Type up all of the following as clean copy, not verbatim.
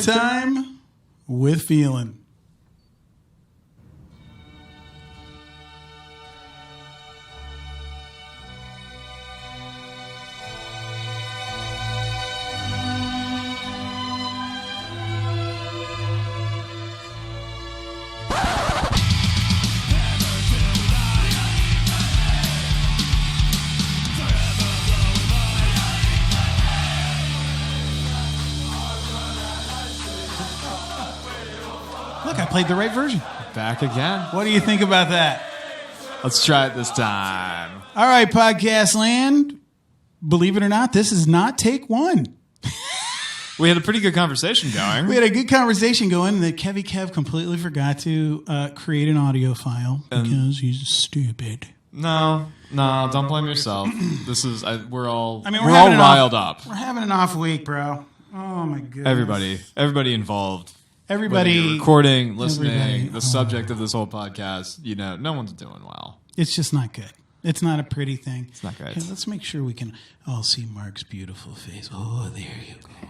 Time with Feeling. I played the right version. Back again. What do you think about that? Let's try it this time. All right, podcast land. Believe it or not, this is not take one. We had a pretty good conversation going. We had a good conversation going, and Kev completely forgot to create an audio file because he's stupid. No, don't blame yourself. This is we're all riled up. We're having an off week, bro. Oh my goodness. Everybody involved. Everybody recording, listening, the subject of this whole podcast, no one's doing well. It's just not good. It's not a pretty thing. It's not good. Okay, let's make sure we can all see Mark's beautiful face. Oh, there you go.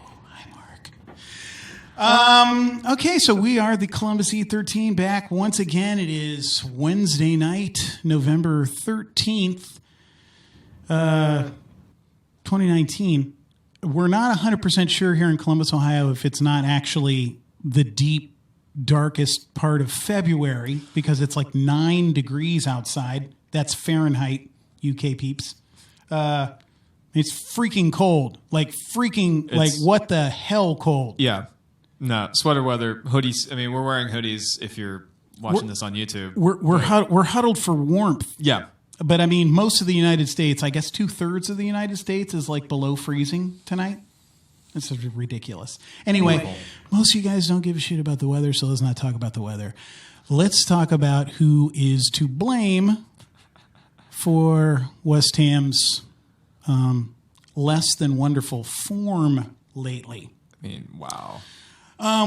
Hi, Mark. Okay, so we are the Columbus E13 back once again. It is Wednesday night, November 13th, 2019. We're not 100% sure here in Columbus, Ohio, if it's not actually the deep, darkest part of February because it's like 9 degrees outside. That's Fahrenheit, UK peeps. It's freaking cold. Like what the hell cold? Yeah. No, sweater weather, hoodies. I mean, we're wearing hoodies if you're watching this on YouTube. We're huddled for warmth. Yeah. But I mean, most of the United States, I guess 2/3 of the United States is like below freezing tonight. It's ridiculous. Anyway, most of you guys don't give a shit about the weather, so let's not talk about the weather. Let's talk about who is to blame for West Ham's less than wonderful form lately. I mean, wow.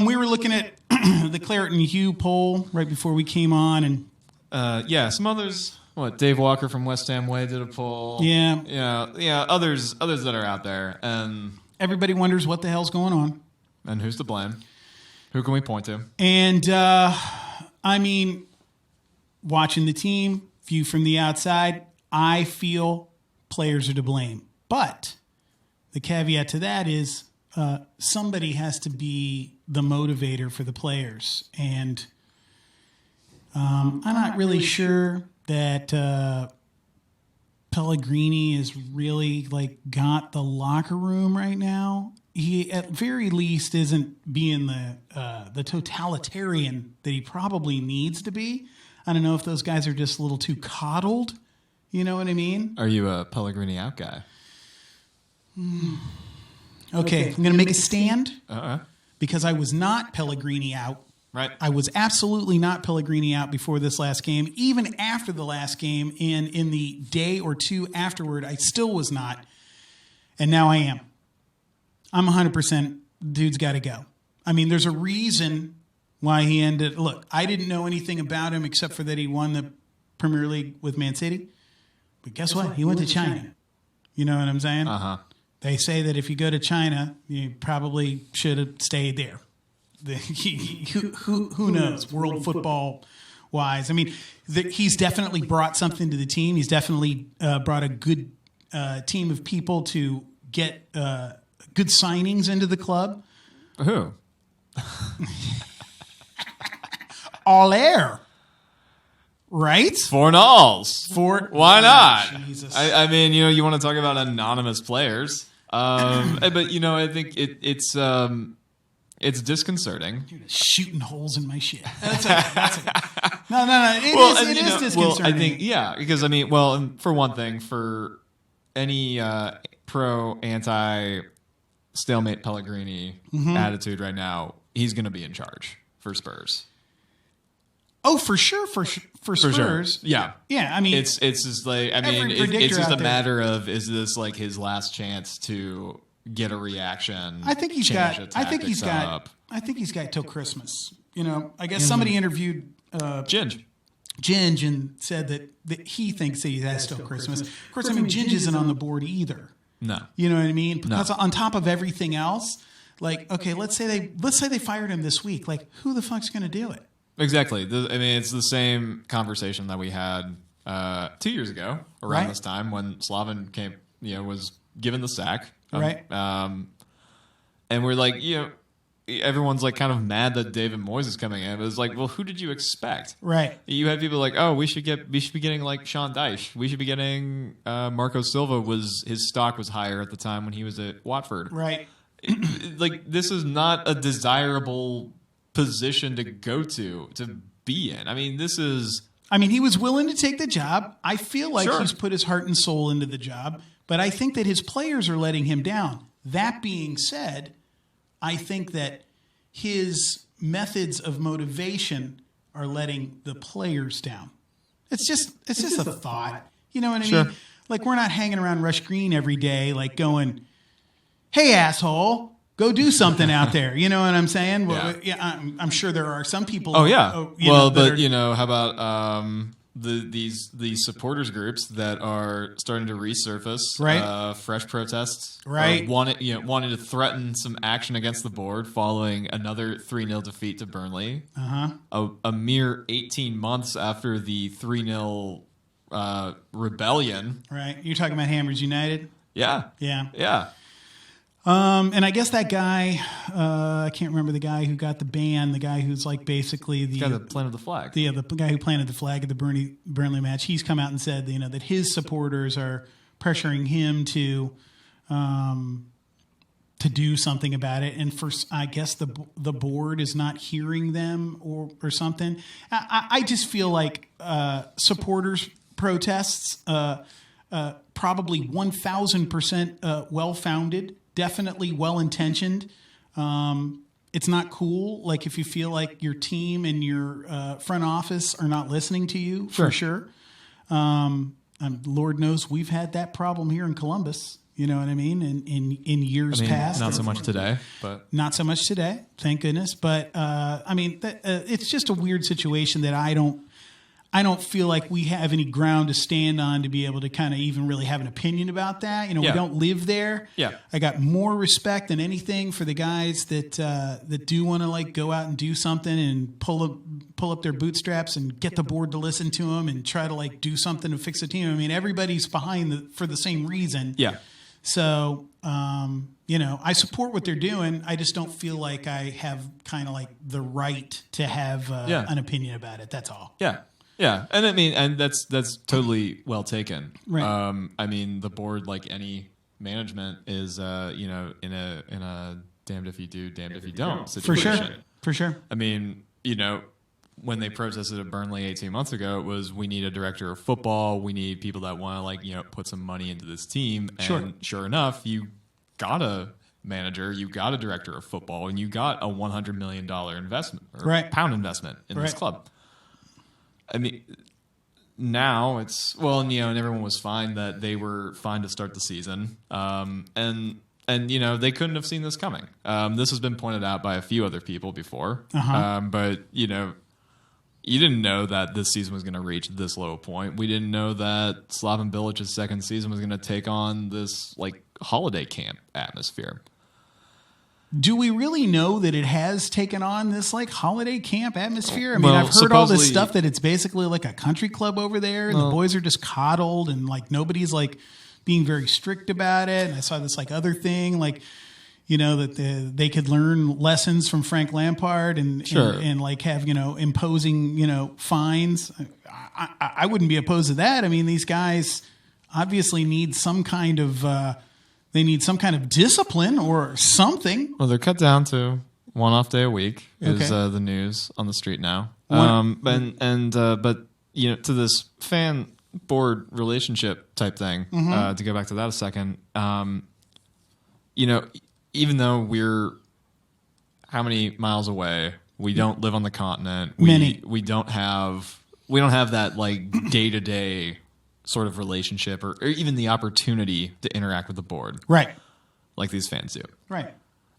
We were looking at the Claret and Hugh poll right before we came on, and some others. Dave Walker from West Ham Way did a poll. Yeah. Others that are out there, and everybody wonders what the hell's going on. And who's to blame? Who can we point to? And, I mean, watching the team, view from the outside, I feel players are to blame. But the caveat to that is somebody has to be the motivator for the players. And I'm not really sure that Pellegrini is really got the locker room right now. He at very least isn't being the totalitarian that he probably needs to be. I don't know if those guys are just a little too coddled. You know what I mean? Are you a Pellegrini out guy? Okay, I'm going to make a stand Uh-huh. because I was not Pellegrini out. Right. I was absolutely not Pellegrini out before this last game. Even after the last game and in the day or two afterward, I still was not. And now I am. I'm 100%. Dude's got to go. I mean, there's a reason why he ended. Look, I didn't know anything about him except for that he won the Premier League with Man City. But guess what? He went to China. You know what I'm saying? Uh-huh. They say that if you go to China, you probably should have stayed there. Who knows? World football wise, I mean, he's definitely brought something to the team. He's definitely brought a good team of people to get good signings into the club. Who? All air, right? Fornals. Why not? Jesus. I mean, you want to talk about anonymous players, but I think it's disconcerting. Dude, shooting holes in my shit. That's okay. No. It is disconcerting. Well, I think, because for one thing, for any pro-anti stalemate Pellegrini attitude right now, he's going to be in charge for Spurs. Oh, for sure, for Spurs. Sure. Yeah. I mean, it's just it's just a matter of, is this his last chance to get a reaction? I think he's got till Christmas. I guess somebody interviewed Ginge and said that he thinks that he has till Christmas. Of course, Ginge isn't on the board either. No. You know what I mean? Because on top of everything else, Like, okay, let's say they fired him this week. Like, who the fuck's going to do it? Exactly. I mean, it's the same conversation that we had 2 years ago around this time when Slaven came, was given the sack. Right. And we're like, everyone's like kind of mad that David Moyes is coming in. But it's like, well, who did you expect? Right. You had people like, oh, we should be getting like Sean Dyche. We should be getting Marco Silva. His stock was higher at the time when he was at Watford. Right. Like, this is not a desirable position to go to be in. I mean, he was willing to take the job. I feel like he's put his heart and soul into the job, but I think that his players are letting him down. That being said, I think that his methods of motivation are letting the players down. It's just a thought. You know what I mean? Like, we're not hanging around Rush Green every day, like going, hey, asshole, go do something out there. You know what I'm saying? Well, I'm sure there are some people. Oh, yeah. How about these supporters groups that are starting to resurface, fresh protests, wanting to threaten some action against the board following another 3-0 defeat to Burnley. A mere 18 months after the 3-0 rebellion. Right. You're talking about Hammers United? Yeah. And I guess that guy, I can't remember the guy who got the ban, the guy who's like basically the guy that planted the flag. The guy who planted the flag at the Burnley match. He's come out and said, that his supporters are pressuring him to do something about it. And I guess the board is not hearing them or something. I just feel like supporters protests, probably 1,000% well-founded. Definitely well-intentioned. It's not cool. Like, if you feel like your team and your front office are not listening to you, for sure. Lord knows we've had that problem here in Columbus. You know what I mean? In years past. Not so much today, but not so much today. Thank goodness. But it's just a weird situation that I don't feel like we have any ground to stand on to be able to kind of even really have an opinion about that. We don't live there. Yeah. I got more respect than anything for the guys that do want to like go out and do something and pull up their bootstraps and get the board to listen to them and try to like do something to fix the team. I mean, everybody's behind for the same reason. Yeah. So, I support what they're doing. I just don't feel like I have kind of like the right to have an opinion about it. That's all. Yeah. Yeah, and that's totally well taken. Right. The board, like any management, is in a damned if you do, damned if you don't situation. For sure. I mean, when they protested at Burnley 18 months ago, it was, we need a director of football, we need people that want to put some money into this team. And sure enough, you got a manager, you got a director of football, and you got a $100 million investment or pound investment in this club. I mean, now it's and everyone was fine that they were fine to start the season, and they couldn't have seen this coming. This has been pointed out by a few other people before, but you didn't know that this season was going to reach this low point. We didn't know that Slaven Bilic's second season was going to take on this like holiday camp atmosphere. Do we really know that it has taken on this like holiday camp atmosphere? I mean, I've heard all this stuff that it's basically like a country club over there, and the boys are just coddled, and like nobody's like being very strict about it. And I saw this like other thing, like that they could learn lessons from Frank Lampard and like have imposing fines. I wouldn't be opposed to that. I mean, these guys obviously need some kind of. They need some kind of discipline or something. Well, they're cut down to one off day a week is the news on the street now. But to this fan board relationship type thing, to go back to that a second, even though we're how many miles away, we don't live on the continent. We don't have that like day to day sort of relationship or even the opportunity to interact with the board. Right. Like these fans do. Right.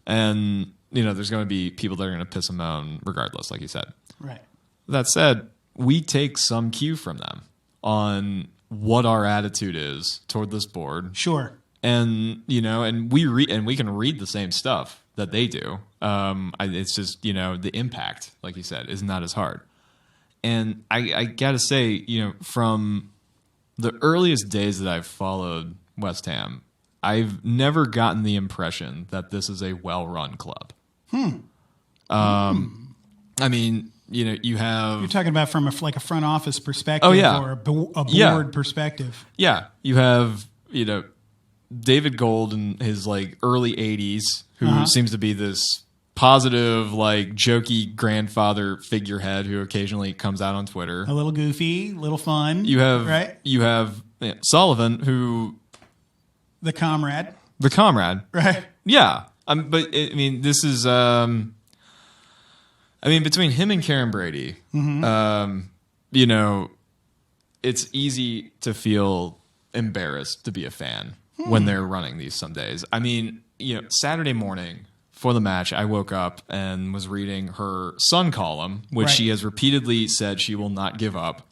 And, there's going to be people that are going to piss and moan regardless, like you said. Right. That said, we take some cue from them on what our attitude is toward this board. Sure. And, and we can read the same stuff that they do. It's just, the impact, like you said, is not as hard. And I got to say, from the earliest days that I've followed West Ham, I've never gotten the impression that this is a well-run club. I mean, you have... You're talking about from a front office perspective or a board perspective. Yeah. You have, David Gold in his early 80s, who seems to be this positive, jokey grandfather figurehead who occasionally comes out on Twitter. A little goofy, a little fun. You have right? You have Sullivan, who... The comrade. Right. Yeah. But, this is... between him and Karen Brady, it's easy to feel embarrassed to be a fan when they're running these some days. Saturday morning for the match, I woke up and was reading her Sun column, which she has repeatedly said she will not give up,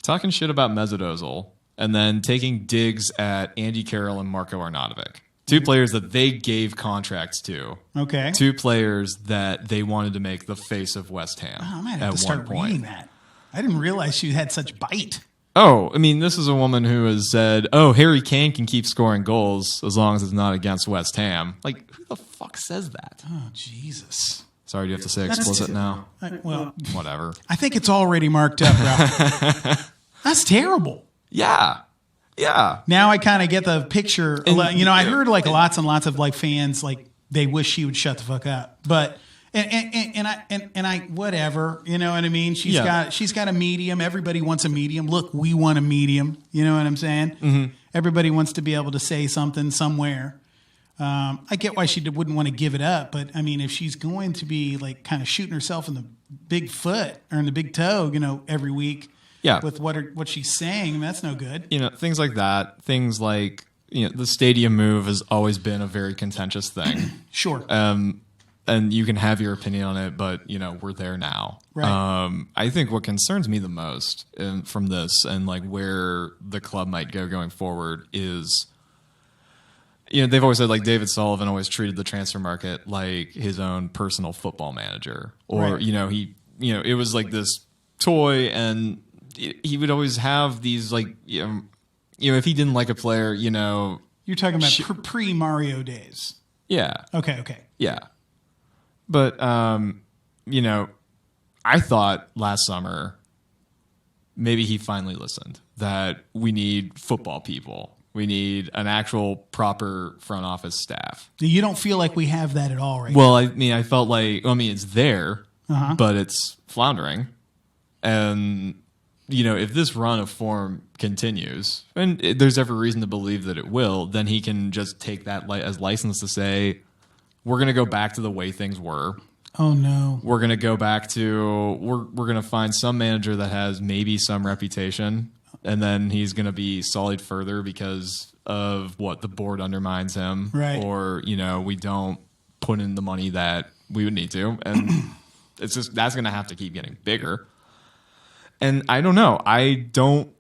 talking shit about Mesut Ozil, and then taking digs at Andy Carroll and Marko Arnautovic. Two players that they gave contracts to. Okay. Two players that they wanted to make the face of West Ham. Oh, I might have to start reading that. I didn't realize she had such bite. Oh, this is a woman who has said, Harry Kane can keep scoring goals as long as it's not against West Ham. Who the fuck says that? Oh, Jesus. Sorry, do you have to say explicit now? Well, whatever. I think it's already marked up, bro. That's terrible. Yeah. Yeah. Now I kind of get the picture. And, I heard lots and lots of fans they wish she would shut the fuck up. But and I whatever, you know what I mean? She's got a medium. Everybody wants a medium. Look, we want a medium. You know what I'm saying? Mm-hmm. Everybody wants to be able to say something somewhere. I get why she wouldn't want to give it up, but if she's going to be kind of shooting herself in the big foot or in the big toe, every week. Yeah. With what she's saying, that's no good. Things like that. Things like, the stadium move has always been a very contentious thing. Sure. And you can have your opinion on it, but, we're there now. Right. I think what concerns me the most from this and where the club might go going forward is, they've always said David Sullivan always treated the transfer market like his own personal football manager. Or, right. It was this toy, and he would always have these if he didn't like a player, You're talking about pre-Mario days. Yeah. Okay. Yeah. But I thought last summer maybe he finally listened that we need football people. We need an actual proper front office staff. You don't feel like we have that at all right now? Well, I felt it's there, but it's floundering. And if this run of form continues, and there's every reason to believe that it will, then he can just take that as license to say, we're going to go back to the way things were. Oh, no. We're going to go back to, we're going to find some manager that has maybe some reputation, and then he's going to be sullied further because of what the board undermines him. Right. Or, we don't put in the money that we would need to. And it's just, that's going to have to keep getting bigger. And I don't know. I don't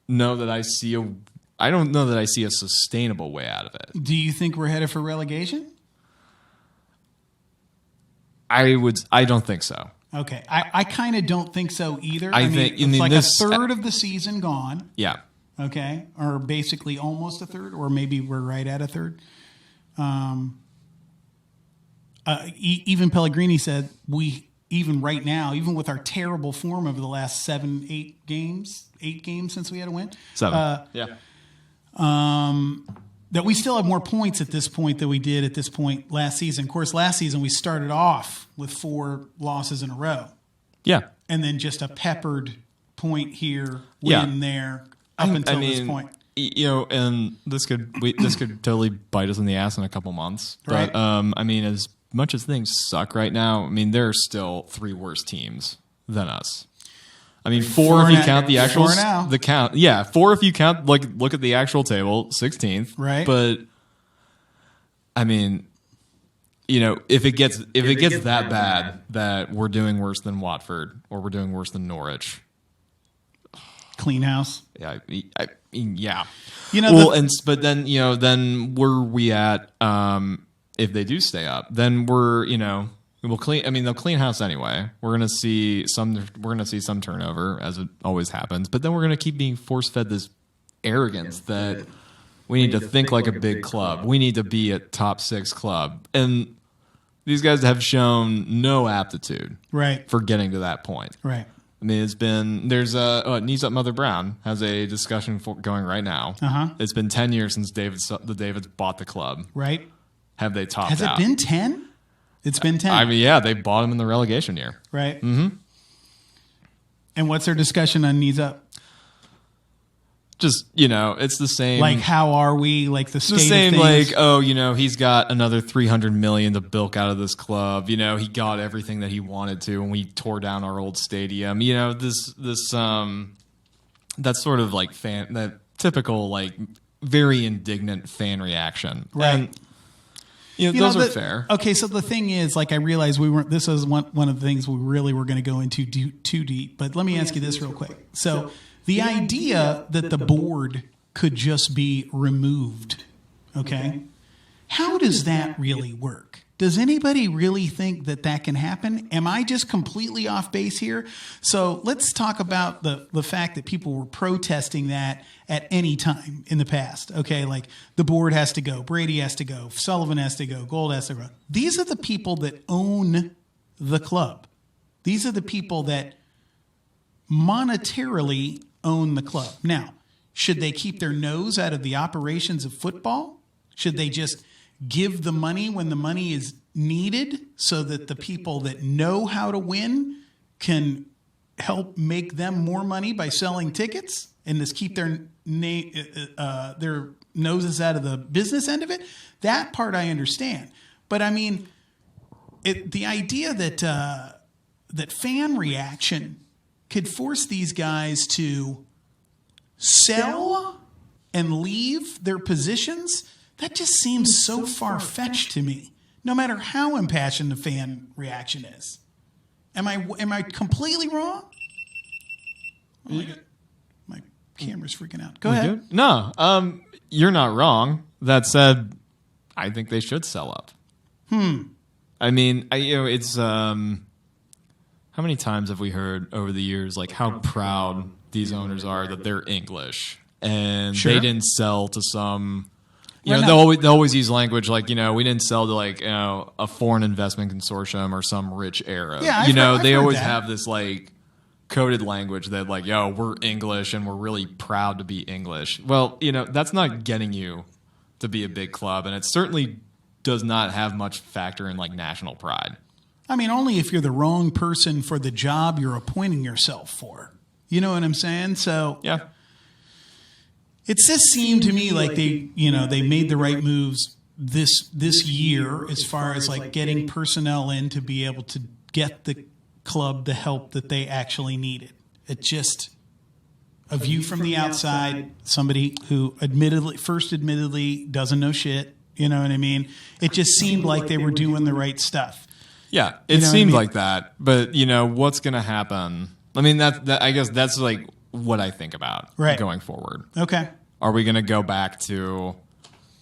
know that I see a sustainable way out of it. Do you think we're headed for relegation? I don't think so. Okay. I kind of don't think so either. I think it's a third of the season gone. Yeah. Okay. Or basically almost a third, or maybe we're right at a third. Even Pellegrini said even right now, even with our terrible form over the last 8 games since we had a win. 7. Yeah. That we still have more points at this point than we did at this point last season. Of course, last season we started off with 4 losses in a row. Yeah. And then just a peppered point here, win there, up until this point. And this could totally bite us in the ass in a couple months. Right. But as much as things suck right now, there are still 3 worse teams than us. 4 if you count the actual 4 now. The count. Yeah, 4 if you count look at the actual table, 16th. Right. But if it gets that bad that we're doing worse than Watford or we're doing worse than Norwich. Clean house. Yeah, yeah. But then then where are we at if they do stay up, then we'll clean. I mean, they'll clean house anyway. We're gonna see some turnover, as it always happens. But then we're gonna keep being force fed this arrogance that we need to think like a big club. We need to be a top 6 club, and these guys have shown no aptitude for getting to that point. Right. I mean, there's Knees Up Mother Brown has a discussion going right now. It's been 10 years since the Davids bought the club. Right. Have they topped out? Has it been 10? It's been 10. I mean, yeah, they bought him in the relegation year. Right. Mm-hmm. And what's their discussion on Knees Up? Just, it's the same. Like, how are we? Like, the state of same, things? like, he's got another $300 million to bilk out of this club. He got everything that he wanted to when we tore down our old stadium. This that's sort of like that typical, like, very indignant fan reaction. Right. And, those are fair. Okay, so the thing is, like, I realized this is one of the things we really were going to go into too deep. But let me ask you this real quick. So the idea that the board could just be removed, okay? How does that really work? Does anybody really think that can happen? Am I just completely off base here? So let's talk about the fact that people were protesting that at any time in the past, okay? Like, the board has to go, Brady has to go, Sullivan has to go, Gold has to go. These are the people that own the club. These are the people that monetarily own the club. Now, should they keep their nose out of the operations of football? Should they just give the money when the money is needed so that the people that know how to win can help make them more money by selling tickets and just keep their noses out of the business end of it? That part I understand. But I mean, the idea that fan reaction could force these guys to sell and leave their positions, that just seems so far-fetched to me, no matter how impassioned the fan reaction is. Am I completely wrong? Oh, my camera's freaking out. Go ahead. Good? No, you're not wrong. That said, I think they should sell up. I mean, it's how many times have we heard over the years, like, how proud these owners are that they're English and they didn't sell to some. They'll always use language like, we didn't sell to, like, a foreign investment consortium or some rich Arab. Yeah, they always have this, like, coded language that, like, we're English and we're really proud to be English. Well, that's not getting you to be a big club, and it certainly does not have much factor in, like, national pride. I mean, only if you're the wrong person for the job you're appointing yourself for. You know what I'm saying? So yeah. It just seemed to me like they made the right moves this year as far as, like, getting personnel in to be able to get the club the help that they actually needed. It just, a view from the outside, somebody who admittedly doesn't know shit, you know what I mean? It just seemed like they were doing the right stuff. Yeah, it seemed like that. But, what's going to happen? I mean, I guess that's, like, what I think about going forward. Okay. Are we going to go back to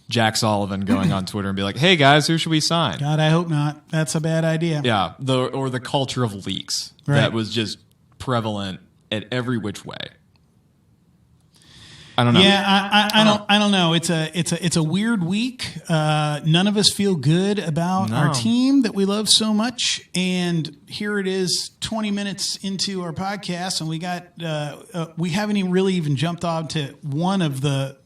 Jack Sullivan going on Twitter and be like, hey, guys, who should we sign? God, I hope not. That's a bad idea. Yeah, or the culture of leaks that was just prevalent at every which way. I don't know. Yeah, I don't know. It's a weird week. None of us feel good about our team that we love so much. And here it is, 20 minutes into our podcast, and we haven't even jumped on to one of the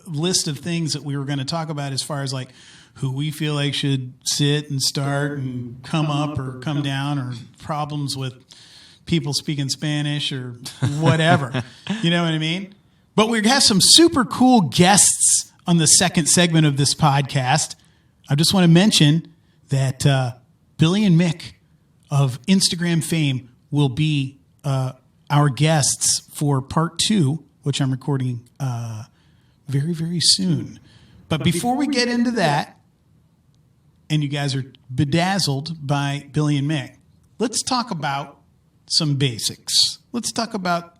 list of things that we were going to talk about as far as, like, who we feel like should sit and start and come up or come down, or problems with people speaking Spanish or whatever. You know what I mean? But we have some super cool guests on the second segment of this podcast. I just want to mention that Billie and Mick of Instagram fame will be our guests for part 2, which I'm recording very, very soon. But before we get into that, and you guys are bedazzled by Billie and Mick, let's talk about some basics. Let's talk about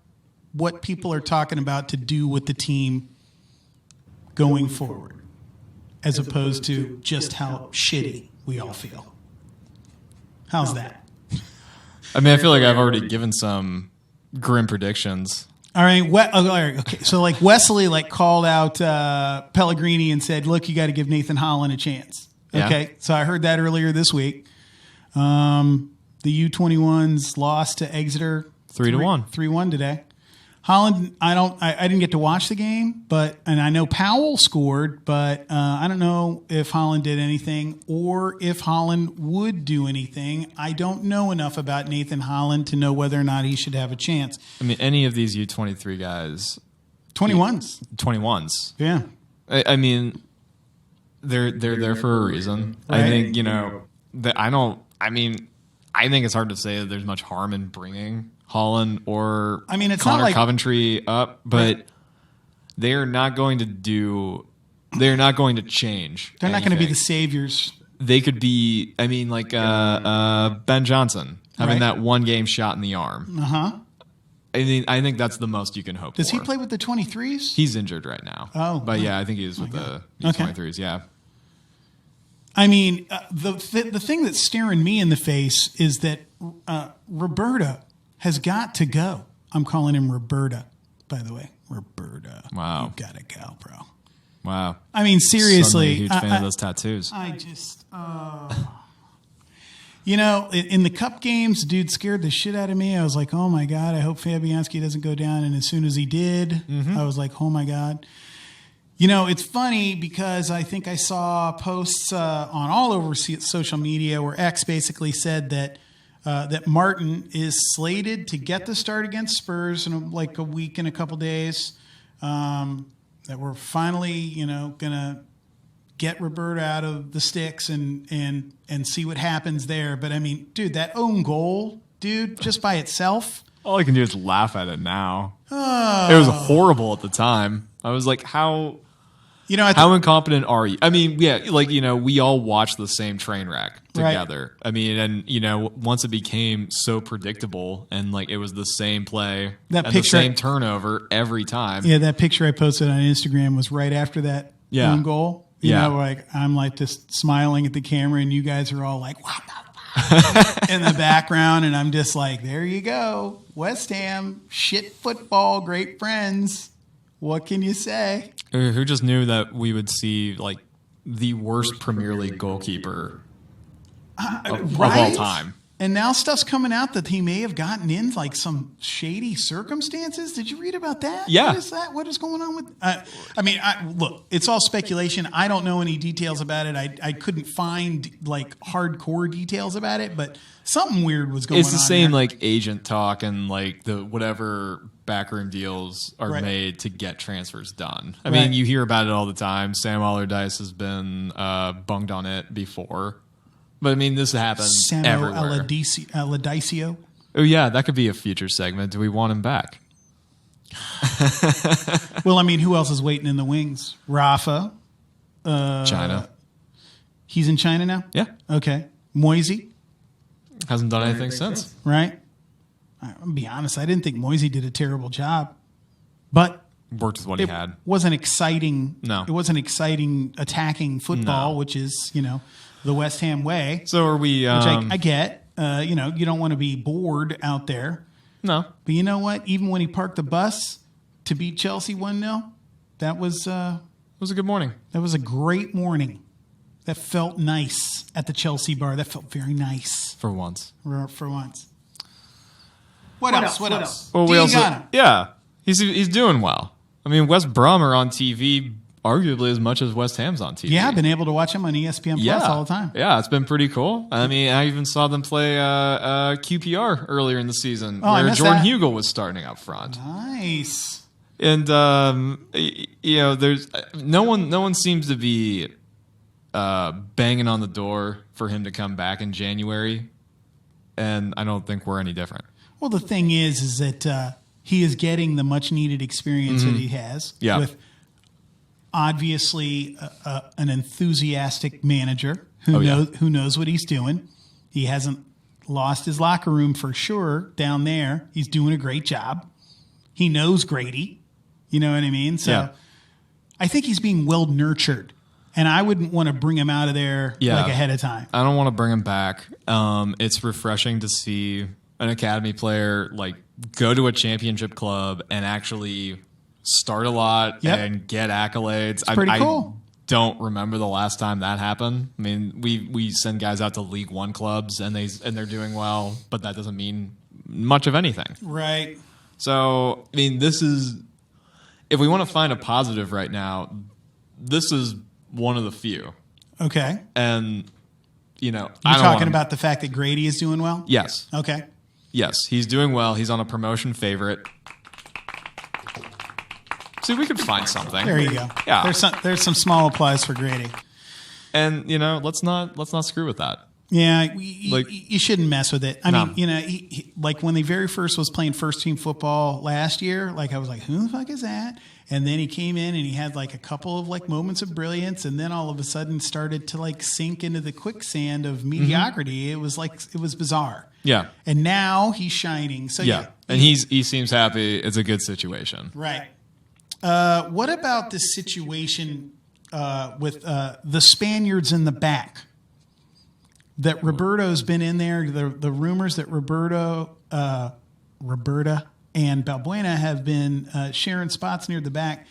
what people are talking about to do with the team going forward. as opposed to just how shitty we all feel. How's that? I mean, I feel like I've already given some grim predictions. All right. Okay. So like Wesley called out Pellegrini and said, "Look, you got to give Nathan Holland a chance." Okay. Yeah. So I heard that earlier this week. The U21s lost to Exeter 3-1. 3-1 today. Holland, I didn't get to watch the game, and I know Powell scored, but I don't know if Holland did anything or if Holland would do anything. I don't know enough about Nathan Holland to know whether or not he should have a chance. I mean, any of these U23 guys, 21s. Yeah. I mean, they're there for a reason. Right. I think I think it's hard to say that there's much harm in bringing Holland or it's Connor not like Coventry up, but they're not going to change. They're not going to be the saviors. They could be, Ben Johnson having that one game shot in the arm. Uh-huh. I think that's the most you can hope for. Does he play with the 23s? He's injured right now. Oh. But yeah, I think he's with the 23s, yeah. I mean, the thing that's staring me in the face is that Roberta has got to go. I'm calling him Roberta, by the way. Roberta. Wow. You got to go, bro. Wow. I mean, seriously. Suddenly a huge fan of those tattoos. I just... in the cup games, dude scared the shit out of me. I was like, oh, my God, I hope Fabianski doesn't go down. And as soon as he did, I was like, oh, my God. It's funny because I think I saw posts on all over social media where X basically said that Martin is slated to get the start against Spurs in a week and a couple days. That we're finally, going to get Roberta out of the sticks and see what happens there. But I mean, dude, that own goal, dude, just by itself. All I can do is laugh at it now. It was horrible at the time. I was like, how incompetent are you? I mean, yeah, we all watched the same train wreck together. Right. I mean, and once it became so predictable and it was the same play the same turnover every time. Yeah, that picture I posted on Instagram was right after that own goal. I'm just smiling at the camera and you guys are all like, what the fuck? In the background. And I'm just like, there you go. West Ham, shit football, great friends. What can you say? Who just knew that we would see the worst Premier League goalkeeper of all time? And now stuff's coming out that he may have gotten in some shady circumstances. Did you read about that? Yeah. What is that? What is going on with? Look, it's all speculation. I don't know any details about it. I couldn't find hardcore details about it, but something weird was going on. It's the same agent talk and the whatever backroom deals are made to get transfers done. I mean, you hear about it all the time. Sam Allardyce has been bunged on it before. But I mean, this happens everywhere. Aladicio. Oh yeah, that could be a future segment. Do we want him back? Well, I mean, who else is waiting in the wings? Rafa. China. He's in China now? Yeah. Okay. Moisey. Hasn't done anything since. Right. I'm going to be honest. I didn't think Moisey did a terrible job. But worked with what he had. Wasn't exciting. No. It wasn't exciting attacking football, which is, the West Ham way. So are we... which I get. You don't want to be bored out there. No. But you know what? Even when he parked the bus to beat Chelsea 1-0, that was... it was a good morning. That was a great morning. That felt nice at the Chelsea bar. That felt very nice. For once. For once. What else? Well, yeah. He's doing well. I mean, West Brom are on TV arguably as much as West Ham's on TV. Yeah, I've been able to watch them on ESPN Plus all the time. Yeah, it's been pretty cool. I mean, I even saw them play QPR earlier in the season where Jordan Hugo was starting up front. Nice. And there's no one seems to be banging on the door for him to come back in January, and I don't think we're any different. Well, the thing is that he is getting the much needed experience that he has with obviously an enthusiastic manager who knows what he's doing. He hasn't lost his locker room for sure down there. He's doing a great job. He knows Grady. You know what I mean? So I think he's being well nurtured And I wouldn't want to bring him out of there ahead of time. I don't want to bring him back. It's refreshing to see an academy player go to a championship club and actually start a lot and get accolades. It's pretty cool. Don't remember the last time that happened. I mean, we send guys out to League One clubs and they're doing well, but that doesn't mean much of anything. Right. So, I mean, this is, if we want to find a positive right now, this is one of the few. Okay. And, you're talking about the fact that Grady is doing well? Yes. Okay. Yes, he's doing well. He's on a promotion favorite. See, we could find something. There you go. Yeah. There's some small applause for Grady. And let's not screw with that. Yeah, you shouldn't mess with it. I mean, he when he very first was playing first team football last year, I was like, who the fuck is that? And then he came in and he had a couple of moments of brilliance, and then all of a sudden started to sink into the quicksand of mediocrity. Mm-hmm. It was bizarre. Yeah. And now he's shining. So yeah. And he seems happy. It's a good situation. Right. What about the situation with the Spaniards in the back? That Roberto's been in there. The rumors that Roberta and Valbuena have been sharing spots near the back.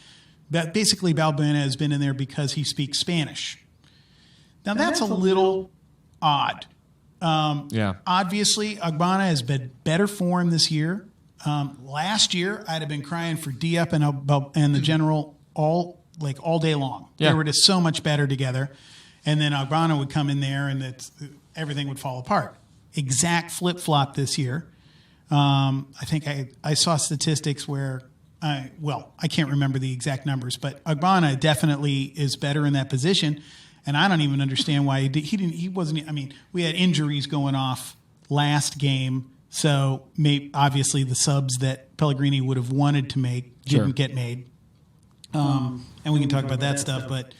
That basically Valbuena has been in there because he speaks Spanish. Now that's a little odd. Obviously, Agbana has been better form this year. Last year, I'd have been crying for Diep and the general all day long. Yeah. They were just so much better together. And then Agbana would come in there and everything would fall apart. Exact flip-flop this year. I think I saw statistics where, I can't remember the exact numbers, but Agbana definitely is better in that position. And I don't even understand why he wasn't. I mean, we had injuries going off last game. So obviously the subs that Pellegrini would have wanted to make didn't get made. And we can talk about that stuff, but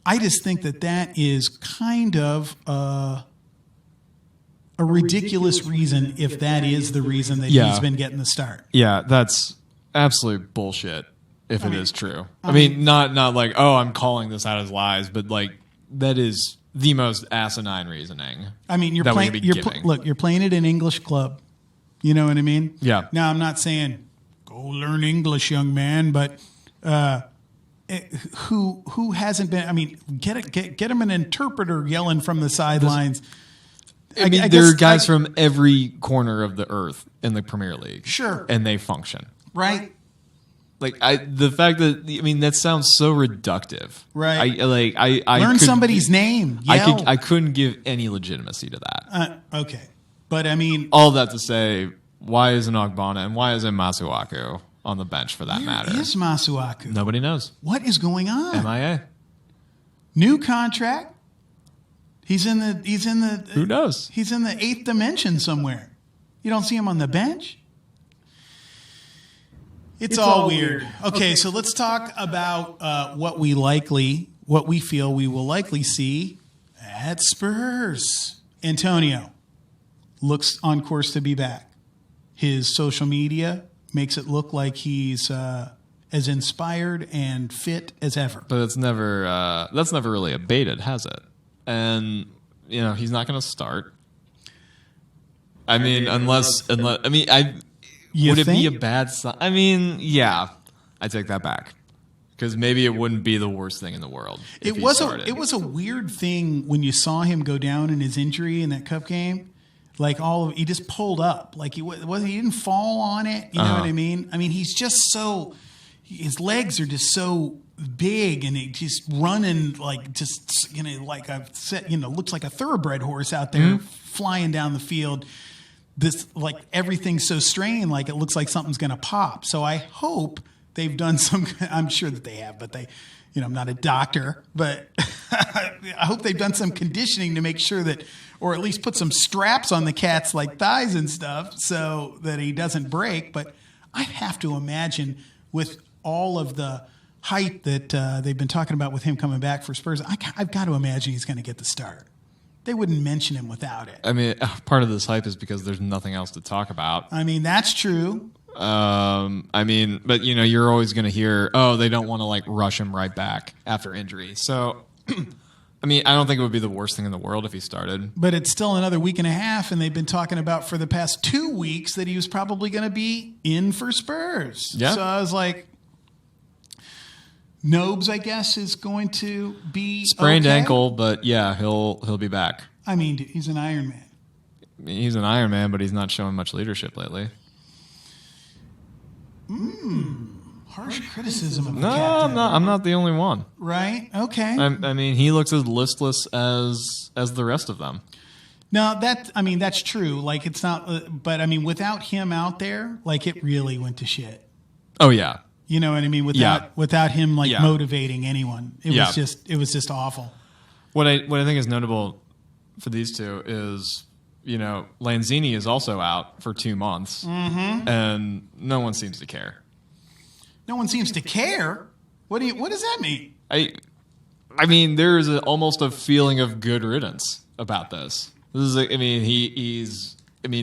I just think that is kind of a ridiculous reason if that is the reason that he's been getting the start. Yeah, that's absolute bullshit if it is true. I mean, not I'm calling this out as lies, but that is the most asinine reasoning. I mean, you're playing at an English club. You know what I mean? Yeah. Now, I'm not saying go learn English, young man, but who hasn't been? I mean, get him an interpreter yelling from the sidelines. I mean, there are guys from every corner of the earth in the Premier League. Sure. And they function. Right. The fact that sounds so reductive. Right. I learn somebody's name. Yell. I couldn't give any legitimacy to that. Okay. But I mean, all that to say, why isn't Ogbonna and why isn't Masuaku on the bench for that matter? Where is Masuaku? Nobody knows. What is going on? MIA. New contract. He's in the. Who knows? He's in the eighth dimension somewhere. You don't see him on the bench. It's all weird. Okay, so let's talk about what we feel we will likely see at Spurs. Antonio looks on course to be back. His social media makes it look like he's as inspired and fit as ever. But that's never really abated, has it? And he's not going to start. I mean, unless would it be a bad sign? I mean, yeah, I take that back because maybe it wouldn't be the worst thing in the world. It was a weird thing when you saw him go down in his injury in that cup game. He just pulled up. He didn't fall on it. You know what I mean? I mean, he's just his legs are just so big and he just running looks like a thoroughbred horse out there flying down the field. This everything's so strained, it looks like something's going to pop. So I hope they've done I'm sure that they have, but I'm not a doctor, but I hope they've done some conditioning to make sure that, or at least put some straps on the cat's thighs and stuff so that he doesn't break. But I have to imagine with all of the hype that they've been talking about with him coming back for Spurs, I've got to imagine he's going to get the start. They wouldn't mention him without it. I mean, part of this hype is because there's nothing else to talk about. I mean, that's true. But you're always going to hear, they don't want to rush him right back after injury. So I mean, I don't think it would be the worst thing in the world if he started. But it's still another week and a half, and they've been talking about for the past 2 weeks that he was probably going to be in for Spurs. Yeah. So I was like, Nobes, I guess, is going to be sprained okay. ankle, but yeah, he'll be back. I mean, he's an Iron Man. He's an Iron Man, but he's not showing much leadership lately. Harsh criticism of the No, captain. I'm not the only one. Right? Okay. I mean, he looks as listless as the rest of them. No, that's true. Like, it's not, but I mean, without him out there, like, it really went to shit. Oh yeah, You know what I mean? Without him, like, motivating anyone, it was just awful. What I think is notable for these two is, Lanzini is also out for 2 months, and no one seems to care. No one seems to care. What does that mean? I mean, there's almost a feeling of good riddance about this. This is,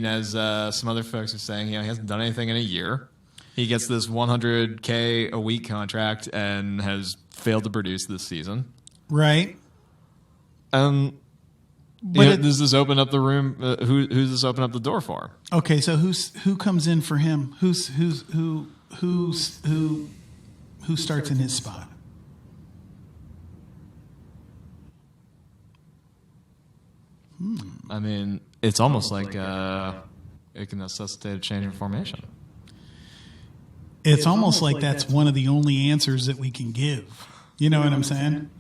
as some other folks are saying, he hasn't done anything in a year. He gets this $100K a week contract and has failed to produce this season. Right. Does this open up the room? Who's this open up the door for? Okay, so who comes in for him? Who starts in his spot? I mean, it's almost like it can necessitate a change in formation. It's almost like that's one of the only answers that we can give. You know what I'm saying?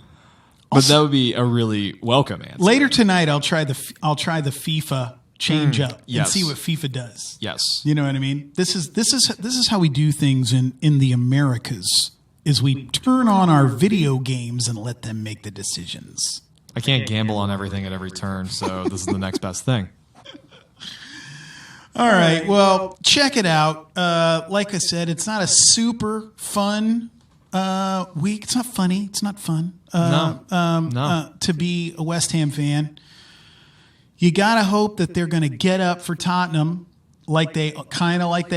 But that would be a really welcome answer. Later tonight, I'll try the FIFA change up and see what FIFA does. Yes. You know what I mean? This is how we do things in the Americas. Is we turn on our video games and let them make the decisions. I can't gamble on everything at every turn, so this is the next best thing. All right. Well, check it out. Like I said, it's not a super fun week. It's not funny. It's not fun. No. To be a West Ham fan, you gotta hope that they're going to get up for Tottenham, like they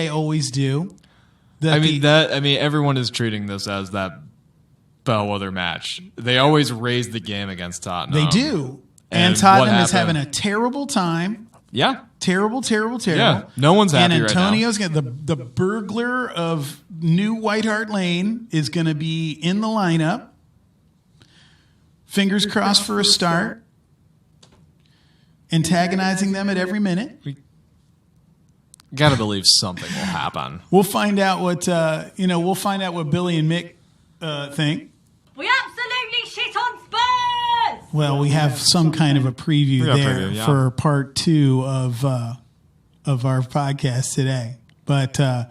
always do. Everyone is treating this as that bellwether match. They always raise the game against Tottenham. They do, and Tottenham is having a terrible time. Yeah. Terrible. Yeah. No one's happy and right now. Antonio's the burglar of New White Hart Lane is going to be in the lineup. Fingers crossed for a start. Antagonizing them at every minute. Got to believe something will happen. We'll find out what We'll find out what Billie and Mick think. We absolutely shit on Spurs! Well, we have some kind of a preview there for part 2 of our podcast today. But all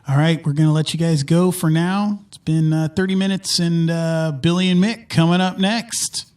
right, we're going to let you guys go for now. It's been 30 minutes, and Billie and Mick coming up next.